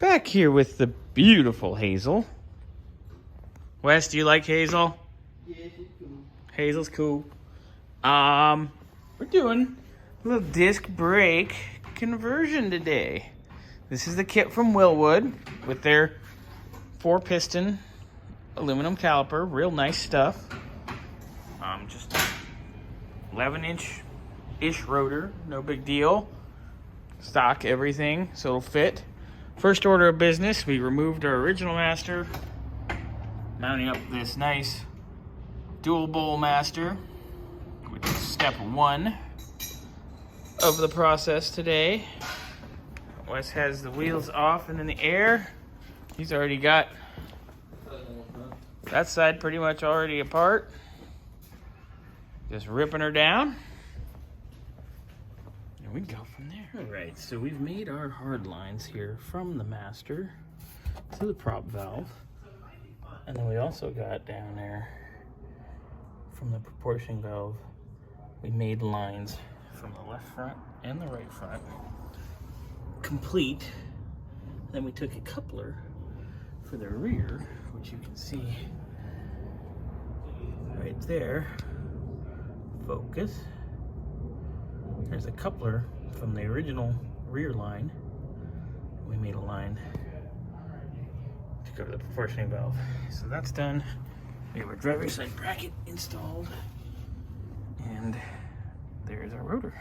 Back here with the beautiful Hazel. Wes, do you like Hazel? Yeah, she's cool. Hazel's cool. We're doing a little disc brake conversion today. This is the kit from Wilwood with their 4-piston aluminum caliper. Real nice stuff. Just 11-inch-ish rotor. No big deal. Stock everything, so it'll fit. First order of business, we removed our original master, mounting up this nice dual bowl master, which is step 1 of the process today. Wes has the wheels off and in the air. He's already got that side pretty much already apart. Just ripping her down. And we go from there. All right, so we've made our hard lines here from the master to the prop valve. And then we also got down there from the proportion valve, we made lines from the left front and the right front. Complete. Then we took a coupler for the rear, which you can see right there. Focus. There's a coupler from the original rear line. We made a line to go to the proportioning valve. So that's done. We have our driver's side bracket installed. And there's our rotor.